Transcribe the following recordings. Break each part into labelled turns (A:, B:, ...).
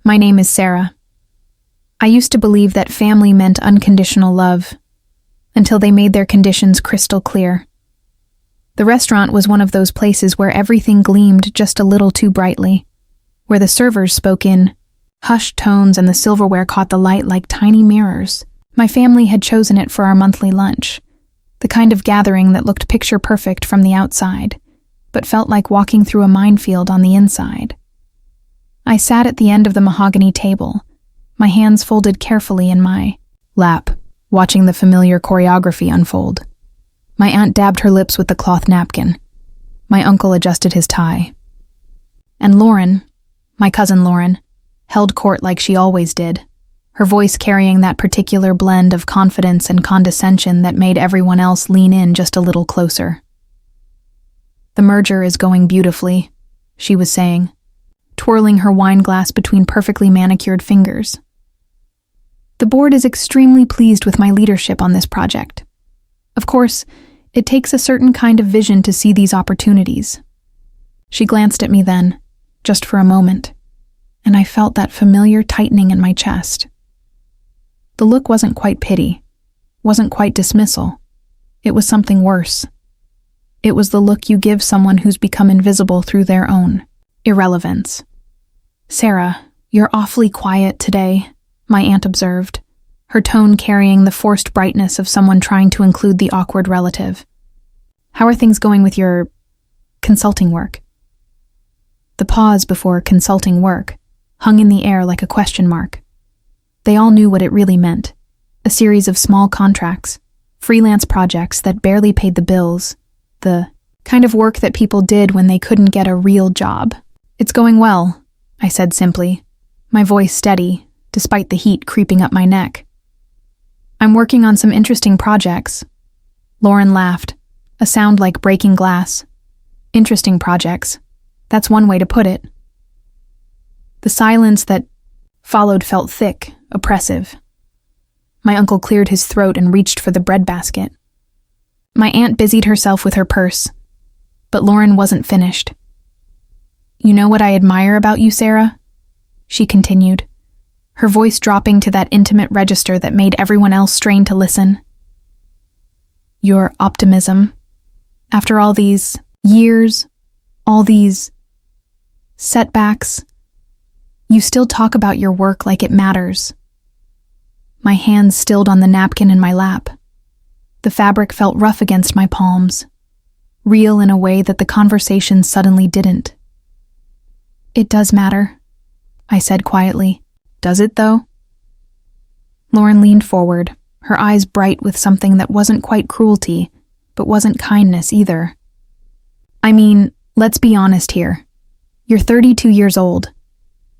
A: My name is Sarah. I used to believe that family meant unconditional love, until they made their conditions crystal clear. The restaurant was one of those places where everything gleamed just a little too brightly, where the servers spoke in hushed tones and the silverware caught the light like tiny mirrors. My family had chosen it for our monthly lunch, the kind of gathering that looked picture-perfect from the outside, but felt like walking through a minefield on the inside. I sat at the end of the mahogany table, my hands folded carefully in my lap, watching the familiar choreography unfold. My aunt dabbed her lips with the cloth napkin. My uncle adjusted his tie. And Lauren, my cousin Lauren, held court like she always did, her voice carrying that particular blend of confidence and condescension that made everyone else lean in just a little closer. "The merger is going beautifully," she was saying, twirling her wine glass between perfectly manicured fingers. "The board is extremely pleased with my leadership on this project. Of course, it takes a certain kind of vision to see these opportunities." She glanced at me then, just for a moment, and I felt that familiar tightening in my chest. The look wasn't quite pity, wasn't quite dismissal. It was something worse. It was the look you give someone who's become invisible through their own irrelevance. "Sarah, you're awfully quiet today," my aunt observed, her tone carrying the forced brightness of someone trying to include the awkward relative. "How are things going with your consulting work?" The pause before consulting work hung in the air like a question mark. They all knew what it really meant. A series of small contracts, freelance projects that barely paid the bills, the kind of work that people did when they couldn't get a real job. "It's going well," I said simply, my voice steady, despite the heat creeping up my neck. "I'm working on some interesting projects." Lauren laughed, a sound like breaking glass. "Interesting projects. That's one way to put it." The silence that followed felt thick, oppressive. My uncle cleared his throat and reached for the breadbasket. My aunt busied herself with her purse, but Lauren wasn't finished. "You know what I admire about you, Sarah?" she continued, her voice dropping to that intimate register that made everyone else strain to listen. "Your optimism. After all these years, all these setbacks, you still talk about your work like it matters." My hands stilled on the napkin in my lap. The fabric felt rough against my palms, real in a way that the conversation suddenly didn't. "It does matter," I said quietly. "Does it, though?" Lauren leaned forward, her eyes bright with something that wasn't quite cruelty, but wasn't kindness either. "I mean, let's be honest here. You're 32 years old.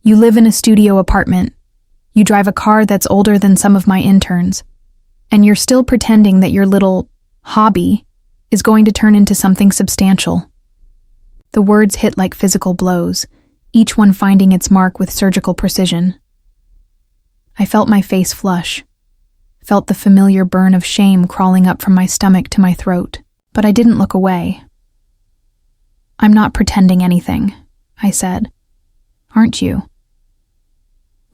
A: You live in a studio apartment. You drive a car that's older than some of my interns. And you're still pretending that your little hobby is going to turn into something substantial." The words hit like physical blows, each one finding its mark with surgical precision. I felt my face flush, felt the familiar burn of shame crawling up from my stomach to my throat, but I didn't look away. "I'm not pretending anything," I said. "Aren't you?"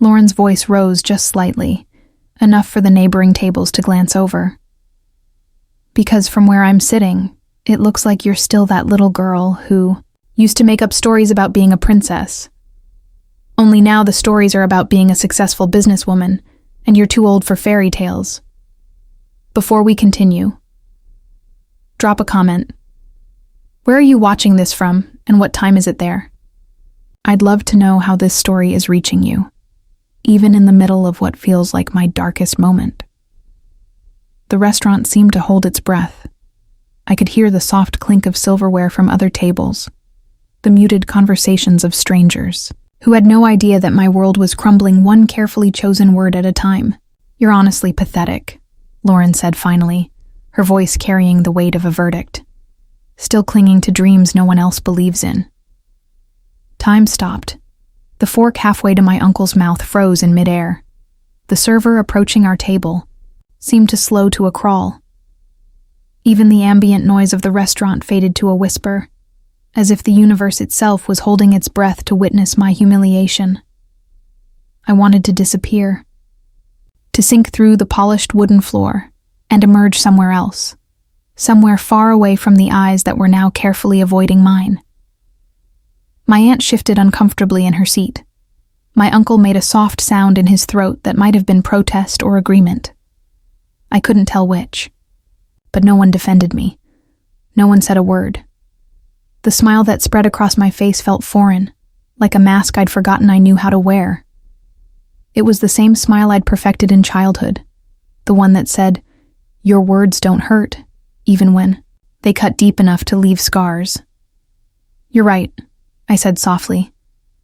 A: Lauren's voice rose just slightly, enough for the neighboring tables to glance over. "Because from where I'm sitting, it looks like you're still that little girl who used to make up stories about being a princess. Only now the stories are about being a successful businesswoman, and you're too old for fairy tales. Before we continue, drop a comment. Where are you watching this from, and what time is it there? I'd love to know how this story is reaching you, even in the middle of what feels like my darkest moment." The restaurant seemed to hold its breath. I could hear the soft clink of silverware from other tables, the muted conversations of strangers, who had no idea that my world was crumbling one carefully chosen word at a time. "You're honestly pathetic," Lauren said finally, her voice carrying the weight of a verdict. "Still clinging to dreams no one else believes in." Time stopped. The fork halfway to my uncle's mouth froze in midair. The server approaching our table seemed to slow to a crawl. Even the ambient noise of the restaurant faded to a whisper, as if the universe itself was holding its breath to witness my humiliation. I wanted to disappear. To sink through the polished wooden floor and emerge somewhere else. Somewhere far away from the eyes that were now carefully avoiding mine. My aunt shifted uncomfortably in her seat. My uncle made a soft sound in his throat that might have been protest or agreement. I couldn't tell which. But no one defended me. No one said a word. The smile that spread across my face felt foreign, like a mask I'd forgotten I knew how to wear. It was the same smile I'd perfected in childhood, the one that said, "Your words don't hurt," even when they cut deep enough to leave scars. "You're right," I said softly,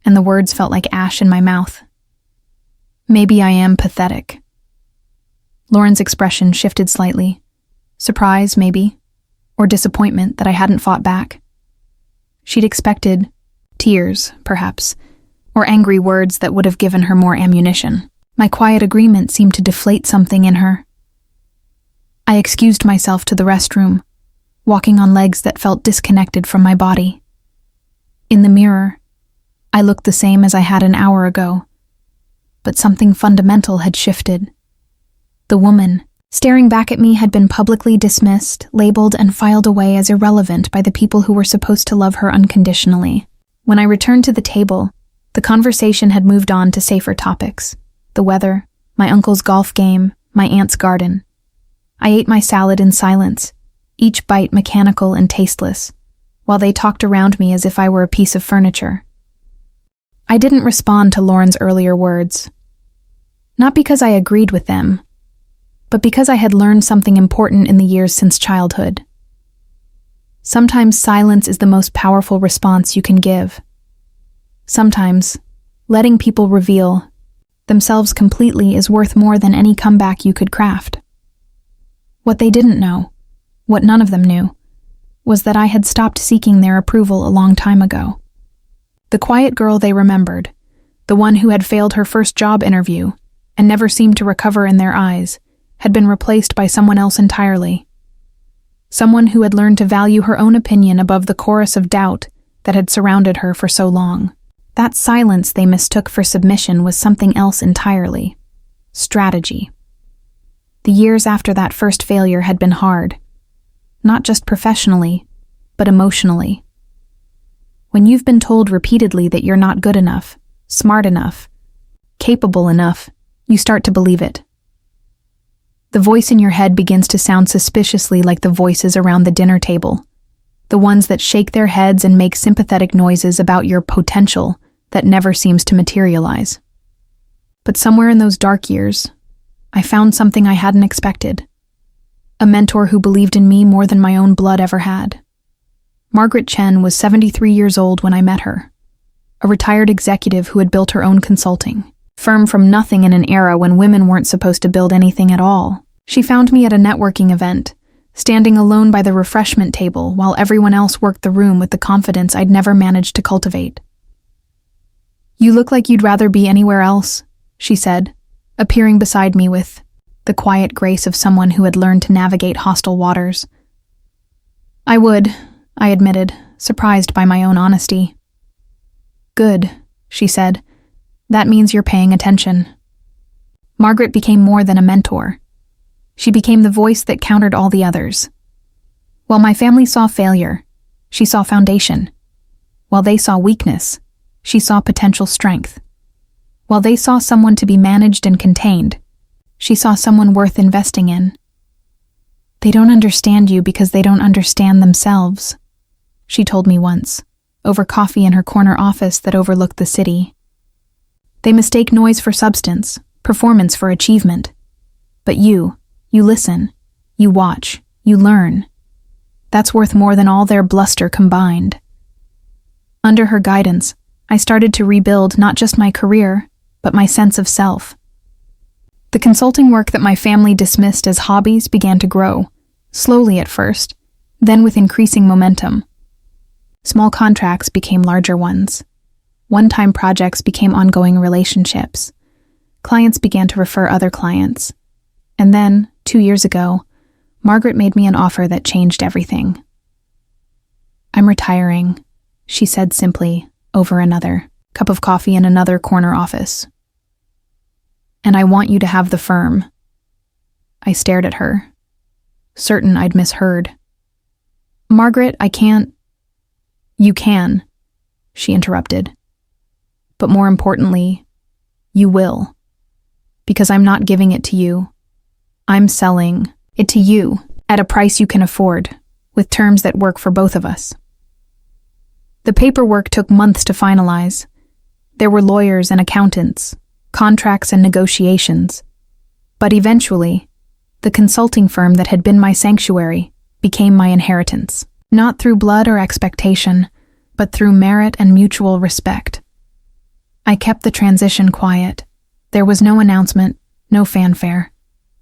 A: and the words felt like ash in my mouth. "Maybe I am pathetic." Lauren's expression shifted slightly. Surprise, maybe, or disappointment that I hadn't fought back. She'd expected tears, perhaps, or angry words that would have given her more ammunition. My quiet agreement seemed to deflate something in her. I excused myself to the restroom, walking on legs that felt disconnected from my body. In the mirror, I looked the same as I had an hour ago, but something fundamental had shifted. The woman staring back at me had been publicly dismissed, labeled, and filed away as irrelevant by the people who were supposed to love her unconditionally. When I returned to the table, the conversation had moved on to safer topics. The weather, my uncle's golf game, my aunt's garden. I ate my salad in silence, each bite mechanical and tasteless, while they talked around me as if I were a piece of furniture. I didn't respond to Lauren's earlier words. Not because I agreed with them, but because I had learned something important in the years since childhood. Sometimes silence is the most powerful response you can give. Sometimes, letting people reveal themselves completely is worth more than any comeback you could craft. What they didn't know, what none of them knew, was that I had stopped seeking their approval a long time ago. The quiet girl they remembered, the one who had failed her first job interview and never seemed to recover in their eyes, had been replaced by someone else entirely. Someone who had learned to value her own opinion above the chorus of doubt that had surrounded her for so long. That silence they mistook for submission was something else entirely. Strategy. The years after that first failure had been hard. Not just professionally, but emotionally. When you've been told repeatedly that you're not good enough, smart enough, capable enough, you start to believe it. The voice in your head begins to sound suspiciously like the voices around the dinner table, the ones that shake their heads and make sympathetic noises about your potential that never seems to materialize. But somewhere in those dark years, I found something I hadn't expected. A mentor who believed in me more than my own blood ever had. Margaret Chen was 73 years old when I met her, a retired executive who had built her own consulting firm from nothing in an era when women weren't supposed to build anything at all. She found me at a networking event, standing alone by the refreshment table while everyone else worked the room with the confidence I'd never managed to cultivate. "You look like you'd rather be anywhere else," she said, appearing beside me with the quiet grace of someone who had learned to navigate hostile waters. "I would," I admitted, surprised by my own honesty. "Good," she said. "That means you're paying attention." Margaret became more than a mentor. She became the voice that countered all the others. While my family saw failure, she saw foundation. While they saw weakness, she saw potential strength. While they saw someone to be managed and contained, she saw someone worth investing in. "They don't understand you because they don't understand themselves," she told me once, over coffee in her corner office that overlooked the city. "They mistake noise for substance, performance for achievement. But you listen, you watch, you learn. That's worth more than all their bluster combined." Under her guidance, I started to rebuild not just my career, but my sense of self. The consulting work that my family dismissed as hobbies began to grow, slowly at first, then with increasing momentum. Small contracts became larger ones. One-time projects became ongoing relationships. Clients began to refer other clients. And then, 2 years ago, Margaret made me an offer that changed everything. "I'm retiring," she said simply, over another cup of coffee in another corner office. And I want you to have the firm." I stared at her, certain I'd misheard. "Margaret, I can't." "You can," she interrupted. "But more importantly, you will. Because I'm not giving it to you. I'm selling it to you at a price you can afford, with terms that work for both of us." The paperwork took months to finalize. There were lawyers and accountants, contracts and negotiations. But eventually, the consulting firm that had been my sanctuary became my inheritance, not through blood or expectation, but through merit and mutual respect. I kept the transition quiet. There was no announcement, no fanfare.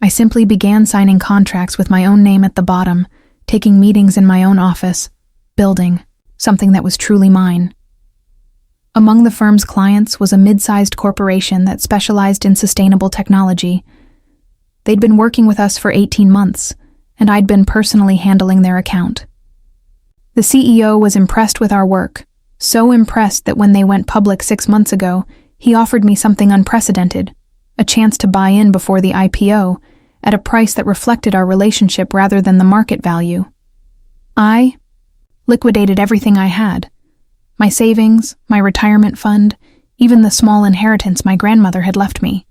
A: I simply began signing contracts with my own name at the bottom, taking meetings in my own office, building something that was truly mine. Among the firm's clients was a mid-sized corporation that specialized in sustainable technology. They'd been working with us for 18 months, and I'd been personally handling their account. The CEO was impressed with our work, so impressed that when they went public 6 months ago, he offered me something unprecedented, a chance to buy in before the IPO at a price that reflected our relationship rather than the market value. I liquidated everything I had. My savings, my retirement fund, even the small inheritance my grandmother had left me.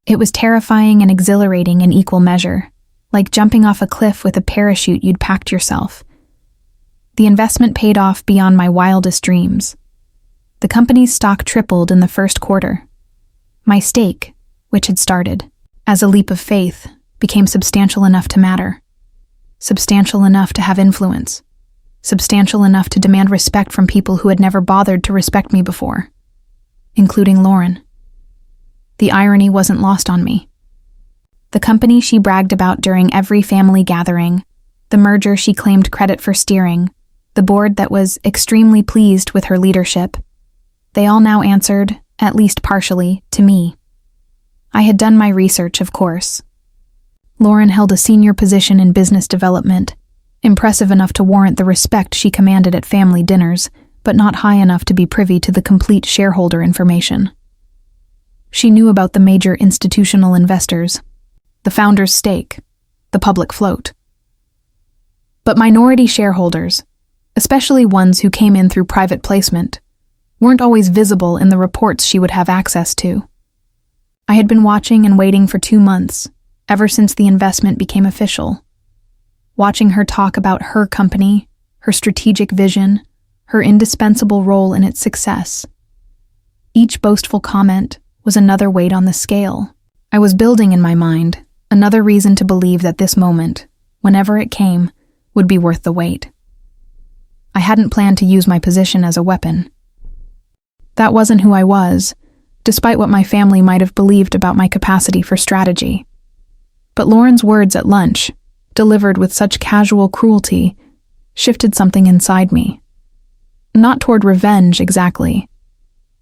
A: It was terrifying and exhilarating in equal measure, like jumping off a cliff with a parachute you'd packed yourself. The investment paid off beyond my wildest dreams. The company's stock tripled in the first quarter. My stake, which had started as a leap of faith, became substantial enough to matter. Substantial enough to have influence. Substantial enough to demand respect from people who had never bothered to respect me before, including Lauren. The irony wasn't lost on me. The company she bragged about during every family gathering, the merger she claimed credit for steering, the board that was extremely pleased with her leadership, they all now answered, at least partially, to me. I had done my research, of course. Lauren held a senior position in business development, impressive enough to warrant the respect she commanded at family dinners, but not high enough to be privy to the complete shareholder information. She knew about the major institutional investors, the founder's stake, the public float. But minority shareholders, especially ones who came in through private placement, weren't always visible in the reports she would have access to. I had been watching and waiting for 2 months, ever since the investment became official. Watching her talk about her company, her strategic vision, her indispensable role in its success. Each boastful comment was another weight on the scale. I was building in my mind another reason to believe that this moment, whenever it came, would be worth the wait. I hadn't planned to use my position as a weapon. That wasn't who I was, despite what my family might have believed about my capacity for strategy. But Lauren's words at lunch, delivered with such casual cruelty, shifted something inside me. Not toward revenge, exactly,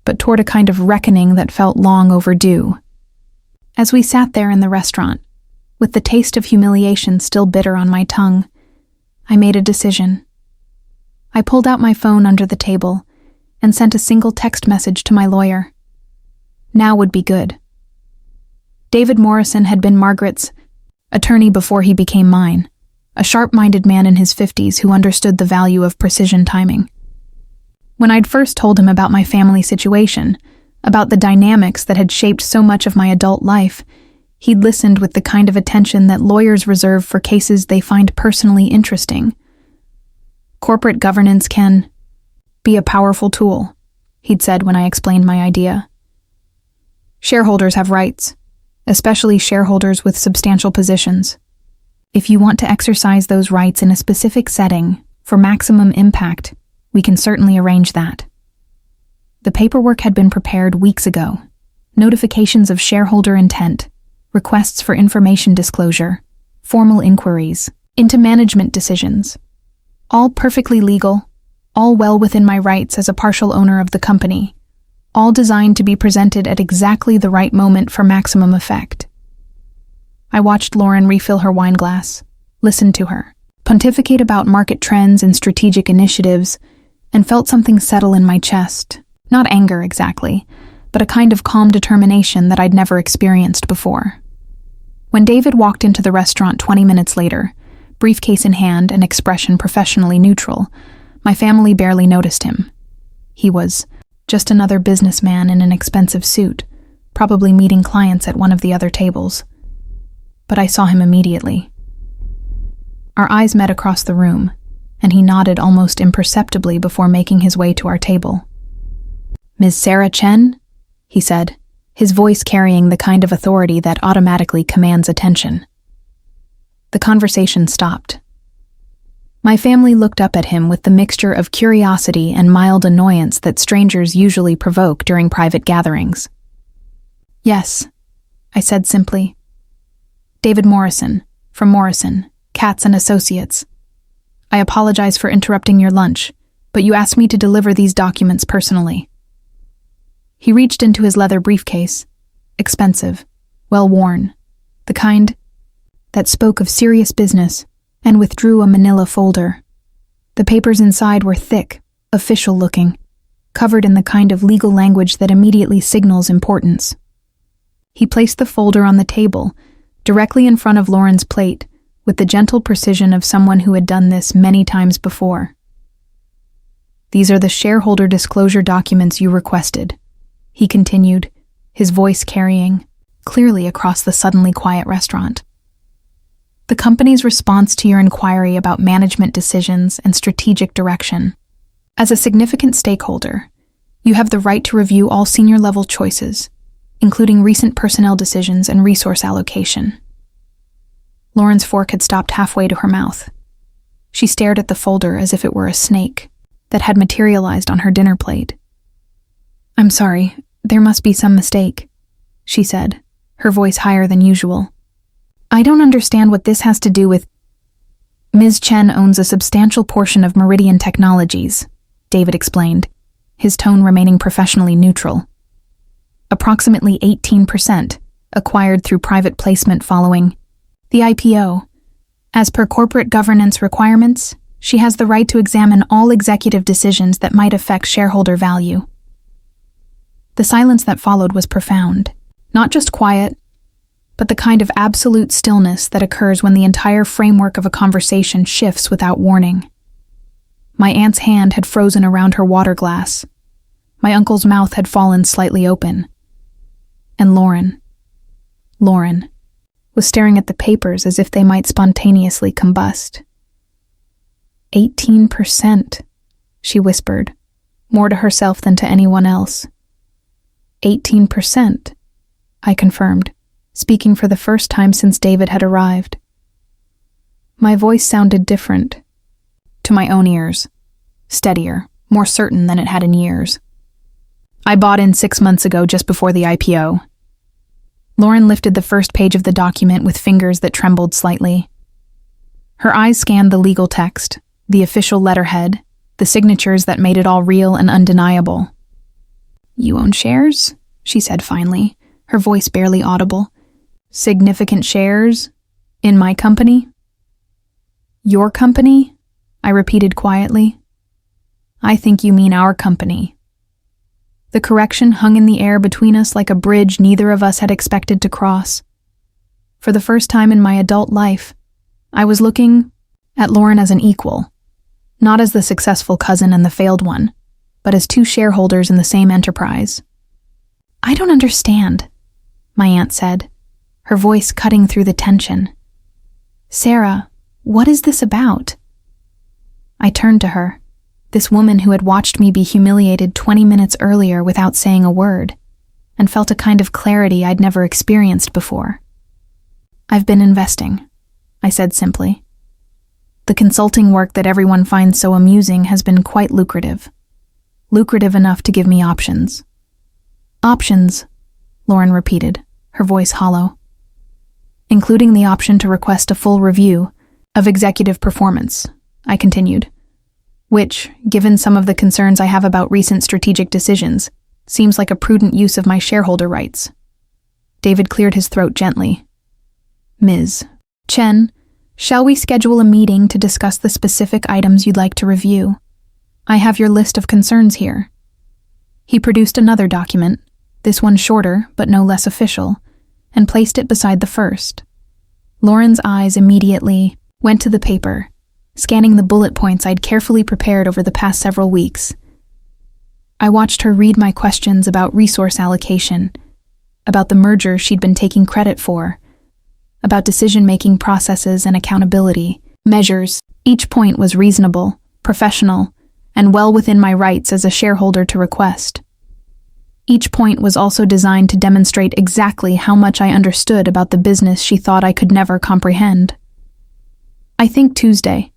A: but toward a kind of reckoning that felt long overdue. As we sat there in the restaurant, with the taste of humiliation still bitter on my tongue, I made a decision. I pulled out my phone under the table and sent a single text message to my lawyer. Now would be good. David Morrison had been Margaret's attorney before he became mine, a sharp-minded man in his 50s who understood the value of precision timing. When I'd first told him about my family situation, about the dynamics that had shaped so much of my adult life, he'd listened with the kind of attention that lawyers reserve for cases they find personally interesting. Corporate governance can be a powerful tool, he'd said when I explained my idea. Shareholders have rights, especially shareholders with substantial positions. If you want to exercise those rights in a specific setting for maximum impact, we can certainly arrange that. The paperwork had been prepared weeks ago. Notifications of shareholder intent, requests for information disclosure, formal inquiries, into management decisions. All perfectly legal, all well within my rights as a partial owner of the company. All designed to be presented at exactly the right moment for maximum effect. I watched Lauren refill her wine glass, listened to her, pontificate about market trends and strategic initiatives, and felt something settle in my chest. Not anger exactly, but a kind of calm determination that I'd never experienced before. When David walked into the restaurant 20 minutes later, briefcase in hand and expression professionally neutral, my family barely noticed him. He was just another businessman in an expensive suit, probably meeting clients at one of the other tables. But I saw him immediately. Our eyes met across the room, and he nodded almost imperceptibly before making his way to our table. "Ms. Sarah Chen?" he said, his voice carrying the kind of authority that automatically commands attention. The conversation stopped. My family looked up at him with the mixture of curiosity and mild annoyance that strangers usually provoke during private gatherings. "Yes," I said simply. "David Morrison, from Morrison, Katz and Associates. I apologize for interrupting your lunch, but you asked me to deliver these documents personally." He reached into his leather briefcase, expensive, well-worn, the kind that spoke of serious business, and withdrew a manila folder. The papers inside were thick, official-looking, covered in the kind of legal language that immediately signals importance. He placed the folder on the table, directly in front of Lauren's plate, with the gentle precision of someone who had done this many times before. "These are the shareholder disclosure documents you requested," he continued, his voice carrying clearly across the suddenly quiet restaurant. "The company's response to your inquiry about management decisions and strategic direction. As a significant stakeholder, you have the right to review all senior-level choices, including recent personnel decisions and resource allocation." Lauren's fork had stopped halfway to her mouth. She stared at the folder as if it were a snake that had materialized on her dinner plate. "I'm sorry, there must be some mistake," she said, her voice higher than usual. "I don't understand what this has to do with—" "Ms. Chen owns a substantial portion of Meridian Technologies," David explained, his tone remaining professionally neutral. "Approximately 18%, acquired through private placement following the IPO. As per corporate governance requirements, she has the right to examine all executive decisions that might affect shareholder value." The silence that followed was profound, not just quiet, but the kind of absolute stillness that occurs when the entire framework of a conversation shifts without warning. My aunt's hand had frozen around her water glass. My uncle's mouth had fallen slightly open. And Lauren was staring at the papers as if they might spontaneously combust. 18%, she whispered, more to herself than to anyone else. 18%, I confirmed, speaking for the first time since David had arrived. My voice sounded different, to my own ears, steadier, more certain than it had in years. "I bought in 6 months ago, just before the IPO." Lauren lifted the first page of the document with fingers that trembled slightly. Her eyes scanned the legal text, the official letterhead, the signatures that made it all real and undeniable. "You own shares?" she said finally, her voice barely audible. "Significant shares? In my company?" "Your company?" I repeated quietly. "I think you mean our company." The correction hung in the air between us like a bridge neither of us had expected to cross. For the first time in my adult life, I was looking at Lauren as an equal, not as the successful cousin and the failed one, but as two shareholders in the same enterprise. "I don't understand," my aunt said, her voice cutting through the tension. "Sarah, what is this about?" I turned to her, this woman who had watched me be humiliated 20 minutes earlier without saying a word, and felt a kind of clarity I'd never experienced before. "I've been investing," I said simply. "The consulting work that everyone finds so amusing has been quite lucrative. Lucrative enough to give me options." "Options," Lauren repeated, her voice hollow. "Including the option to request a full review of executive performance," I continued, "which, given some of the concerns I have about recent strategic decisions, seems like a prudent use of my shareholder rights." David cleared his throat gently. "Ms. Chen, shall we schedule a meeting to discuss the specific items you'd like to review? I have your list of concerns here." He produced another document, this one shorter but no less official, and placed it beside the first. Lauren's eyes immediately went to the paper, scanning the bullet points I'd carefully prepared over the past several weeks. I watched her read my questions about resource allocation, about the merger she'd been taking credit for, about decision-making processes and accountability measures. Each point was reasonable, professional, and well within my rights as a shareholder to request. Each point was also designed to demonstrate exactly how much I understood about the business she thought I could never comprehend. I think Tuesday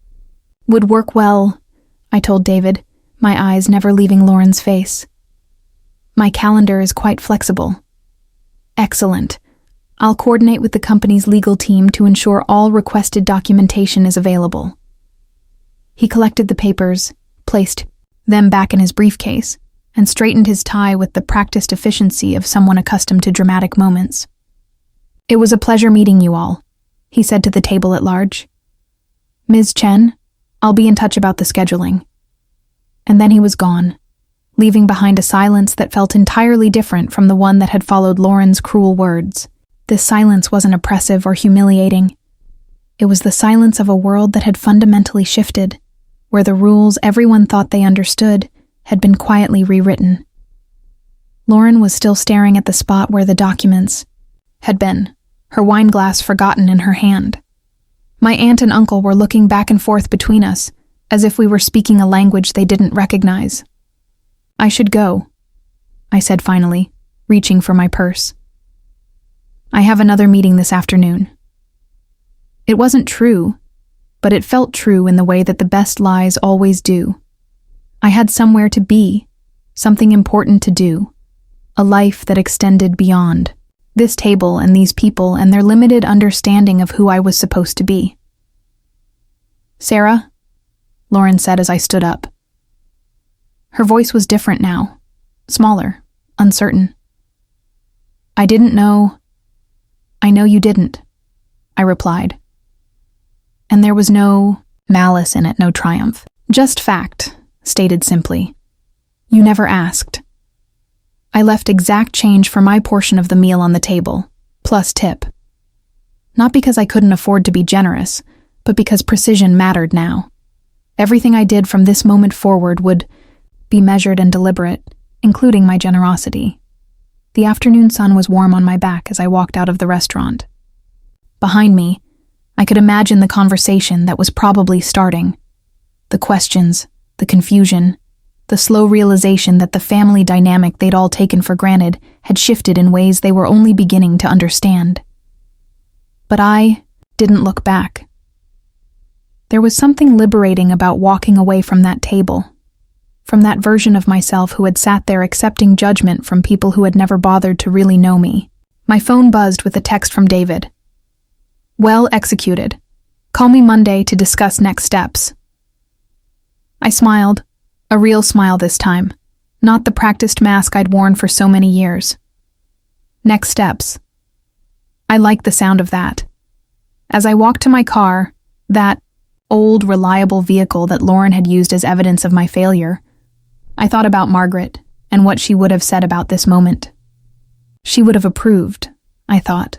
A: would work well, I told David, my eyes never leaving Lauren's face. My calendar is quite flexible. Excellent. I'll coordinate with the company's legal team to ensure all requested documentation is available. He collected the papers, placed them back in his briefcase, and straightened his tie with the practiced efficiency of someone accustomed to dramatic moments. It was a pleasure meeting you all, he said to the table at large. Ms. Chen, I'll be in touch about the scheduling. And then he was gone, leaving behind a silence that felt entirely different from the one that had followed Lauren's cruel words. This silence wasn't oppressive or humiliating. It was the silence of a world that had fundamentally shifted, where the rules everyone thought they understood had been quietly rewritten. Lauren was still staring at the spot where the documents had been, her wine glass forgotten in her hand. My aunt and uncle were looking back and forth between us, as if we were speaking a language they didn't recognize. I should go, I said finally, reaching for my purse. I have another meeting this afternoon. It wasn't true, but it felt true in the way that the best lies always do. I had somewhere to be, something important to do, a life that extended beyond this table and these people and their limited understanding of who I was supposed to be. Sarah, Lauren said as I stood up. Her voice was different now, smaller, uncertain. I didn't know. I know you didn't, I replied. And there was no malice in it, no triumph. Just fact, stated simply. You never asked. I left exact change for my portion of the meal on the table, plus tip. Not because I couldn't afford to be generous, but because precision mattered now. Everything I did from this moment forward would be measured and deliberate, including my generosity. The afternoon sun was warm on my back as I walked out of the restaurant. Behind me, I could imagine the conversation that was probably starting. The questions, the confusion, the slow realization that the family dynamic they'd all taken for granted had shifted in ways they were only beginning to understand. But I didn't look back. There was something liberating about walking away from that table, from that version of myself who had sat there accepting judgment from people who had never bothered to really know me. My phone buzzed with a text from David. Well executed. Call me Monday to discuss next steps. I smiled, a real smile this time, not the practiced mask I'd worn for so many years. Next steps. I liked the sound of that. As I walked to my car, that old, reliable vehicle that Lauren had used as evidence of my failure, I thought about Margaret and what she would have said about this moment. She would have approved, I thought.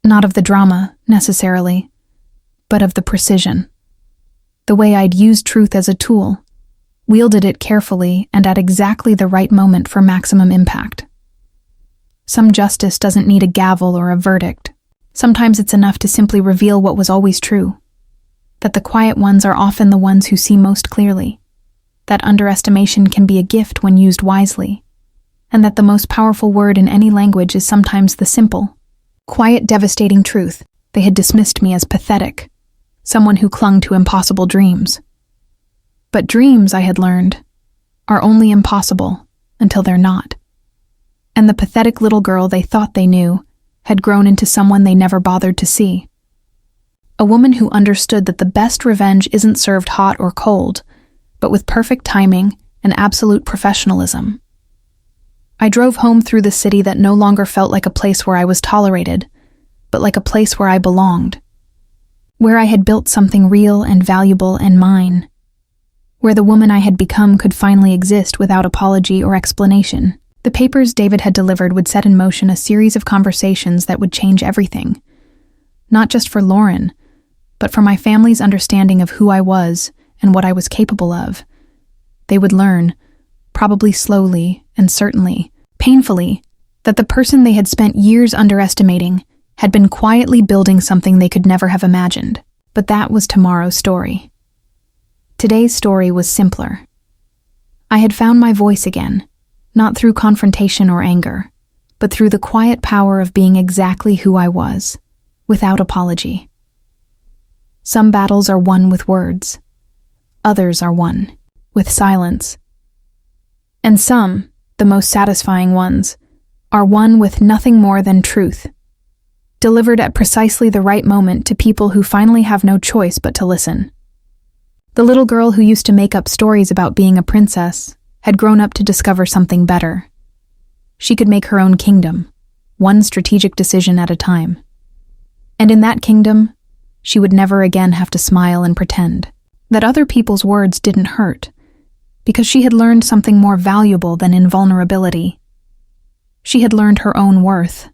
A: Not of the drama, necessarily, but of the precision. The way I'd used truth as a tool, wielded it carefully and at exactly the right moment for maximum impact. Some justice doesn't need a gavel or a verdict. Sometimes it's enough to simply reveal what was always true, that the quiet ones are often the ones who see most clearly, that underestimation can be a gift when used wisely, and that the most powerful word in any language is sometimes the simple, quiet, devastating truth. They had dismissed me as pathetic, someone who clung to impossible dreams. But dreams, I had learned, are only impossible until they're not. And the pathetic little girl they thought they knew had grown into someone they never bothered to see. A woman who understood that the best revenge isn't served hot or cold, but with perfect timing and absolute professionalism. I drove home through the city that no longer felt like a place where I was tolerated, but like a place where I belonged, where I had built something real and valuable and mine, where the woman I had become could finally exist without apology or explanation. The papers David had delivered would set in motion a series of conversations that would change everything. Not just for Lauren, but for my family's understanding of who I was and what I was capable of. They would learn, probably slowly and certainly, painfully, that the person they had spent years underestimating had been quietly building something they could never have imagined. But that was tomorrow's story. Today's story was simpler. I had found my voice again, not through confrontation or anger, but through the quiet power of being exactly who I was, without apology. Some battles are won with words. Others are won with silence. And some, the most satisfying ones, are won with nothing more than truth, delivered at precisely the right moment to people who finally have no choice but to listen. The little girl who used to make up stories about being a princess had grown up to discover something better. She could make her own kingdom, one strategic decision at a time. And in that kingdom, she would never again have to smile and pretend that other people's words didn't hurt, because she had learned something more valuable than invulnerability. She had learned her own worth.